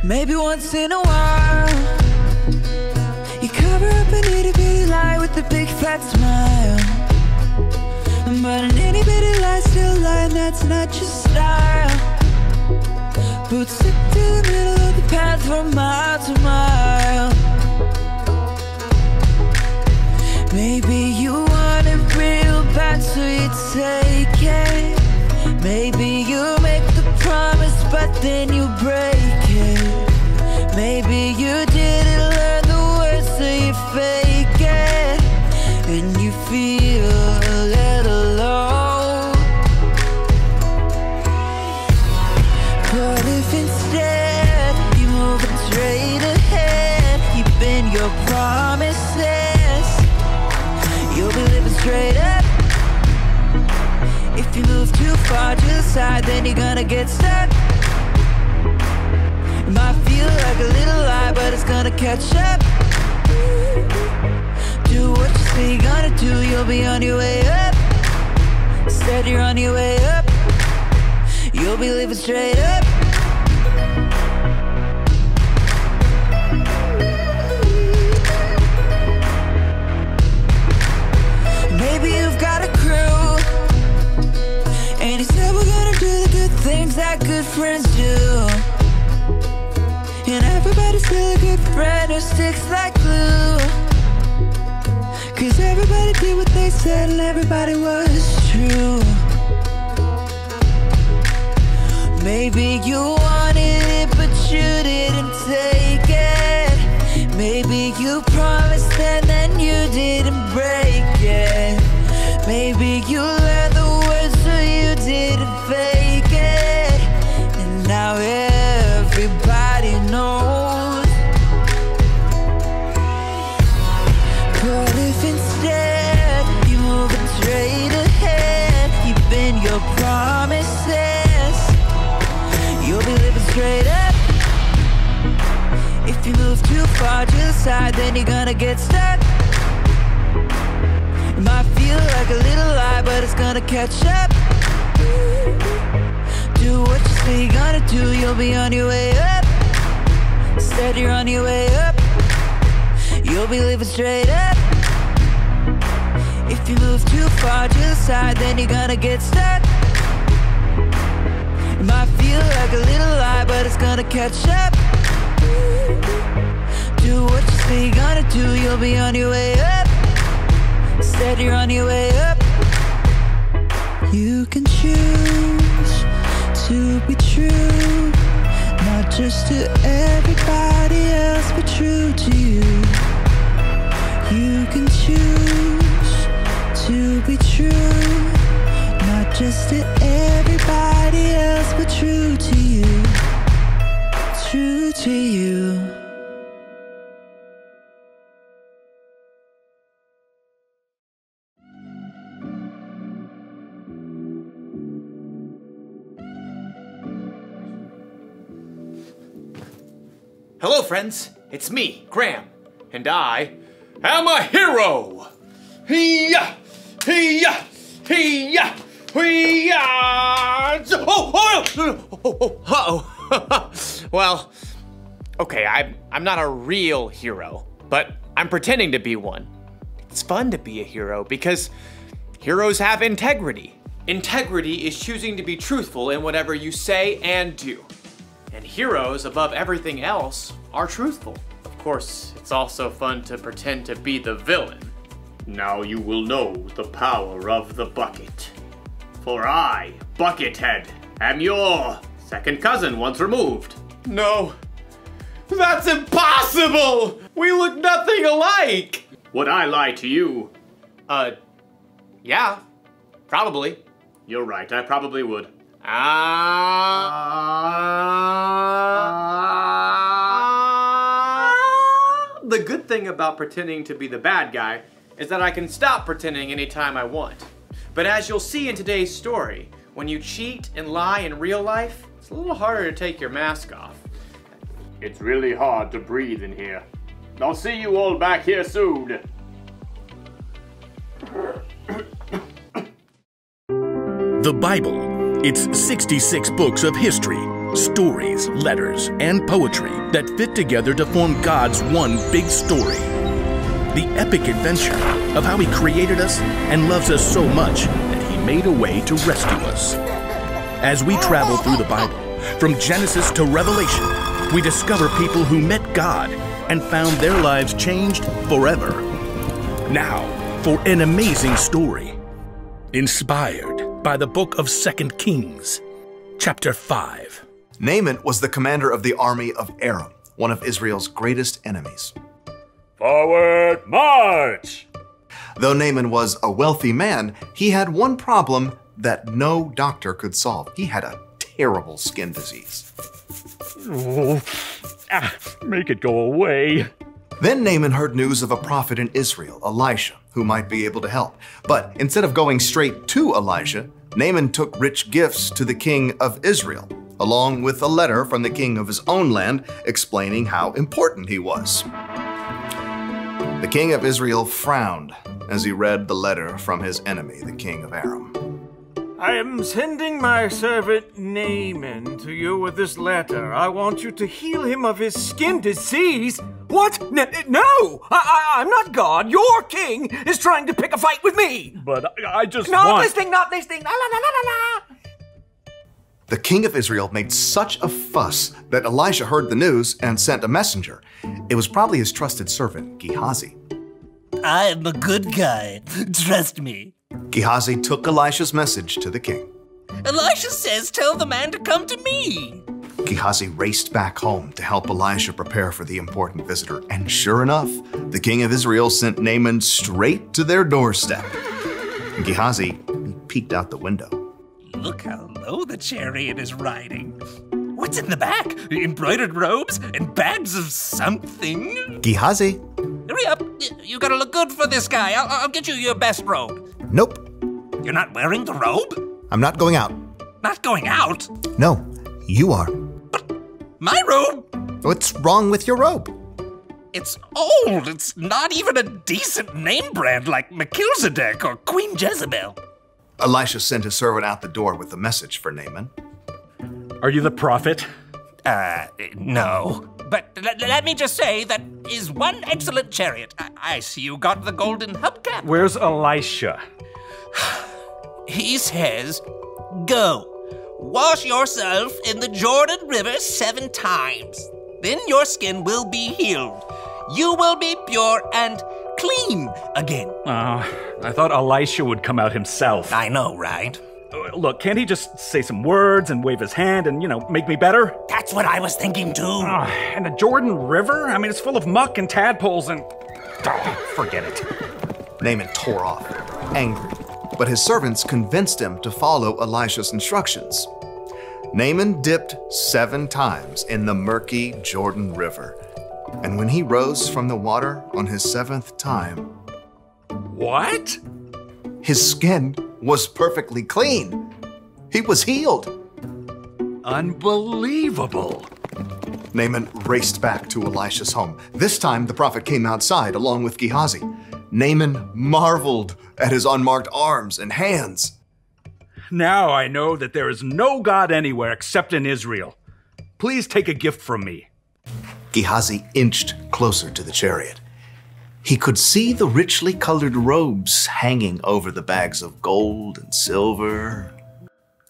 Maybe once in a while you cover up an itty bitty lie with a big fat smile. But an itty bitty lie still lying, that's not your style. But stick to the middle of the path from mile to mile. Maybe you want it real bad, so you take it. Maybe you make the promise, but then you break it. Maybe you didn't learn the words, so you fake it. And you feel a little low. But if instead you move it straight ahead, keep in your promises, you'll be living straight up. If you move too far to the side, then you're gonna get stuck. It might feel like a little lie, but it's gonna catch up. Do what you say you're gonna do, you'll be on your way up. Instead you're on your way up. You'll be living straight up. Maybe you've got a crew, and you said we're gonna do the good things that good friends do. And everybody's still a good friend who sticks like glue. Cause everybody did what they said and everybody was true. Maybe you wanted it but you didn't take it. Maybe you promised and then you didn't break it. Maybe you learned the words so you didn't fake it. And now everybody knows. But if instead you move it straight ahead, keep in your promises, you'll be living straight up. If you move too far to the side, then you're gonna get stuck. It might feel like a little lie, but it's gonna catch up. Do what you say you're gonna do, you'll be on your way up. Instead you're on your way up. You'll be living straight up. If you move too far to the side, then you're gonna get stuck. It might feel like a little lie, but it's gonna catch up. Do what you say you're gonna do, you'll be on your way up. Instead you're on your way up. You can choose to be true, not just to everybody else, but true to you. You can choose to be true, not just to everybody else, but true to you. True to you. Hello, friends. It's me, Graham, and I am a hero. Hee-yah! Hee-yah! Hee-yah! Hee-yah! Uh-oh. Well, okay, I'm not a real hero, but I'm pretending to be one. It's fun to be a hero because heroes have integrity. Integrity is choosing to be truthful in whatever you say and do. And heroes, above everything else, are truthful. Of course, it's also fun to pretend to be the villain. Now you will know the power of the bucket. For I, Buckethead, am your second cousin once removed. No, that's impossible! We look nothing alike! Would I lie to you? Yeah, probably. You're right, I probably would. The good thing about pretending to be the bad guy is that I can stop pretending anytime I want. But as you'll see in today's story, when you cheat and lie in real life, it's a little harder to take your mask off. It's really hard to breathe in here. I'll see you all back here soon. The Bible. It's 66 books of history, Stories, letters, and poetry that fit together to form God's one big story. The epic adventure of how He created us and loves us so much that He made a way to rescue us. As we travel through the Bible, from Genesis to Revelation, we discover people who met God and found their lives changed forever. Now, for an amazing story, inspired by the book of 2 Kings, chapter 5. Naaman was the commander of the army of Aram, one of Israel's greatest enemies. Forward march! Though Naaman was a wealthy man, he had one problem that no doctor could solve. He had a terrible skin disease. Make it go away. Then Naaman heard news of a prophet in Israel, Elisha, who might be able to help. But instead of going straight to Elisha, Naaman took rich gifts to the king of Israel, along with a letter from the king of his own land explaining how important he was. The king of Israel frowned as he read the letter from his enemy, the king of Aram. I am sending my servant Naaman to you with this letter. I want you to heal him of his skin disease. What? No! I'm not God. Your king is trying to pick a fight with me. But I just not want... this thing, not this thing. La, la, la, la, la. The king of Israel made such a fuss that Elisha heard the news and sent a messenger. It was probably his trusted servant, Gehazi. I'm a good guy. Trust me. Gehazi took Elisha's message to the king. Elisha says tell the man to come to me. Gehazi raced back home to help Elisha prepare for the important visitor. And sure enough, the king of Israel sent Naaman straight to their doorstep. Gehazi peeked out the window. Look how low the chariot is riding. What's in the back? Embroidered robes and bags of something? Gehazi? Hurry up. You gotta look good for this guy. I'll get you your best robe. Nope. You're not wearing the robe? I'm not going out. Not going out? No, you are. But my robe? What's wrong with your robe? It's old. It's not even a decent name brand like Melchizedek or Queen Jezebel. Elisha sent his servant out the door with a message for Naaman. Are you the prophet? No. But let me just say that is one excellent chariot. I see you got the golden hubcap. Where's Elisha? He says, go, wash yourself in the Jordan River 7 times. Then your skin will be healed. You will be pure and clean again. I thought Elisha would come out himself. I know, right? Look, can't he just say some words and wave his hand and, make me better? That's what I was thinking too. And the Jordan River? I mean, it's full of muck and tadpoles and... forget it. Naaman tore off, angry, but his servants convinced him to follow Elisha's instructions. Naaman dipped 7 times in the murky Jordan River, and when he rose from the water on his 7th time... What? His skin was perfectly clean. He was healed. Unbelievable. Naaman raced back to Elisha's home. This time, the prophet came outside along with Gehazi. Naaman marveled at his unmarked arms and hands. Now I know that there is no God anywhere except in Israel. Please take a gift from me. Gehazi inched closer to the chariot. He could see the richly colored robes hanging over the bags of gold and silver.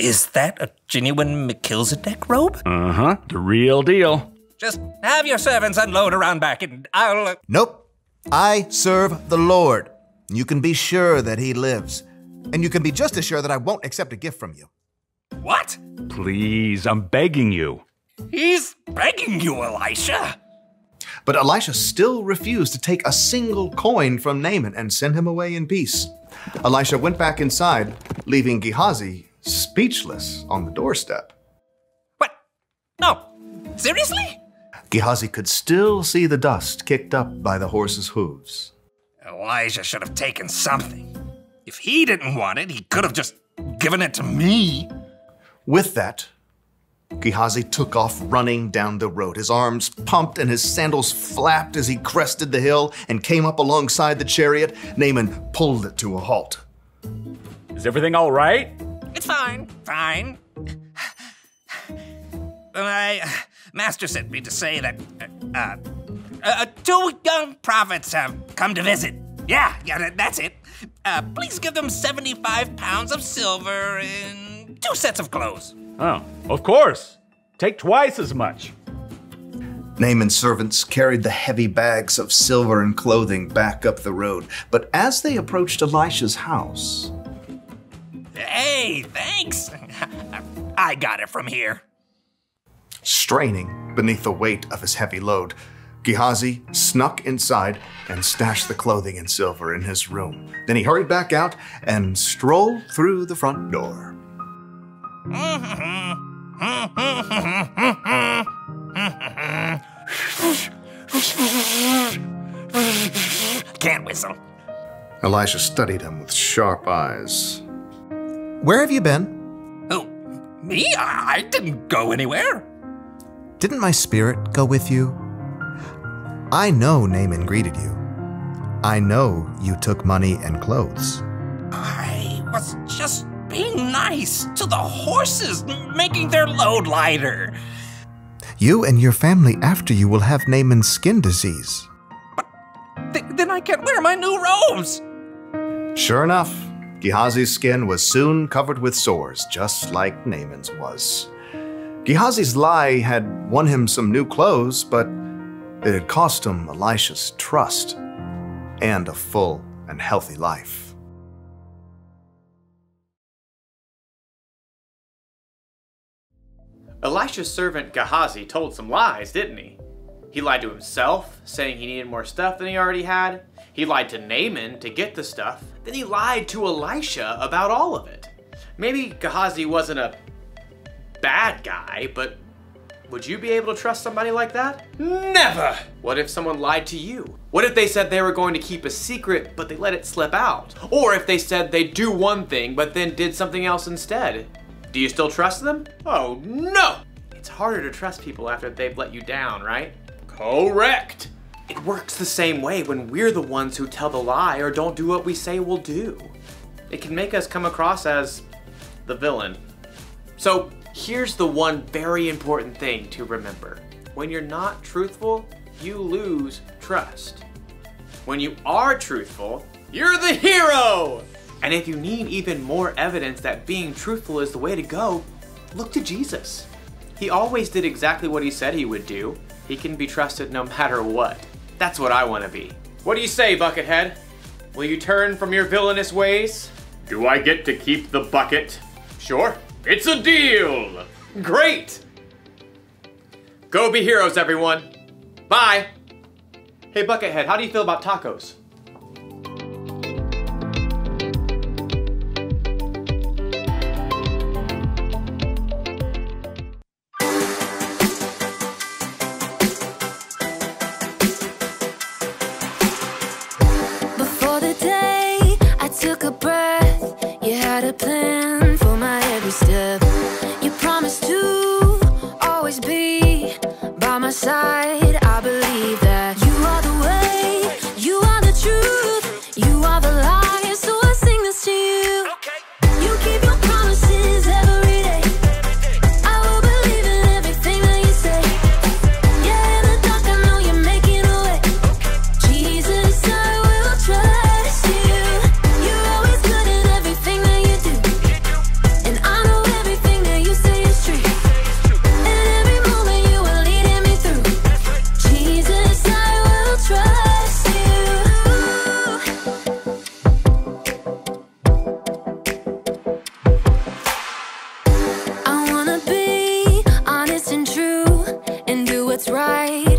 Is that a genuine Melchizedek robe? Uh-huh, the real deal. Just have your servants unload around back and I'll... Nope. I serve the Lord. You can be sure that he lives. And you can be just as sure that I won't accept a gift from you. What? Please, I'm begging you. He's begging you, Elisha. But Elisha still refused to take a single coin from Naaman and send him away in peace. Elisha went back inside, leaving Gehazi speechless on the doorstep. What? No. Seriously? Gehazi could still see the dust kicked up by the horse's hooves. Elijah should have taken something. If he didn't want it, he could have just given it to me. With that, Gehazi took off running down the road. His arms pumped and his sandals flapped as he crested the hill and came up alongside the chariot. Naaman pulled it to a halt. Is everything all right? It's fine. Fine. Master sent me to say that 2 young prophets have come to visit. Yeah, that's it. Please give them 75 pounds of silver and 2 sets of clothes. Oh, of course. Take twice as much. Naaman's servants carried the heavy bags of silver and clothing back up the road, but as they approached Elisha's house... Hey, thanks. I got it from here. Straining beneath the weight of his heavy load, Gehazi snuck inside and stashed the clothing and silver in his room. Then he hurried back out and strolled through the front door. Can't whistle. Elisha studied him with sharp eyes. Where have you been? Oh, me? I didn't go anywhere. Didn't my spirit go with you? I know Naaman greeted you. I know you took money and clothes. I was just being nice to the horses, making their load lighter. You and your family after you will have Naaman's skin disease. But then I can't wear my new robes. Sure enough, Gehazi's skin was soon covered with sores, just like Naaman's was. Gehazi's lie had won him some new clothes, but it had cost him Elisha's trust and a full and healthy life. Elisha's servant Gehazi told some lies, didn't he? He lied to himself, saying he needed more stuff than he already had. He lied to Naaman to get the stuff. Then he lied to Elisha about all of it. Maybe Gehazi wasn't a bad guy, but would you be able to trust somebody like that? Never! What if someone lied to you? What if they said they were going to keep a secret, but they let it slip out? Or if they said they'd do one thing, but then did something else instead? Do you still trust them? Oh no! It's harder to trust people after they've let you down, right? Correct! It works the same way when we're the ones who tell the lie or don't do what we say we'll do. It can make us come across as the villain. So here's the one very important thing to remember. When you're not truthful, you lose trust. When you are truthful, you're the hero! And if you need even more evidence that being truthful is the way to go, look to Jesus. He always did exactly what he said he would do. He can be trusted no matter what. That's what I want to be. What do you say, Buckethead? Will you turn from your villainous ways? Do I get to keep the bucket? Sure. It's a deal! Great! Go be heroes, everyone. Bye! Hey, Buckethead, how do you feel about tacos? Before the day I took a breath, you had a plan for my every step. You promised to always be by my side. I believe that you are the way, you are the truth, you are the light. So I sing this to you. You keep your promises every day. I will believe in everything that you say. Yeah, in the dark I know you're making a way. Jesus, I will trust you. You're always good at everything that you do. And I know everything that you say is true. And every moment you are leading me through. Jesus, I will trust you. I wanna be honest and true and do what's right.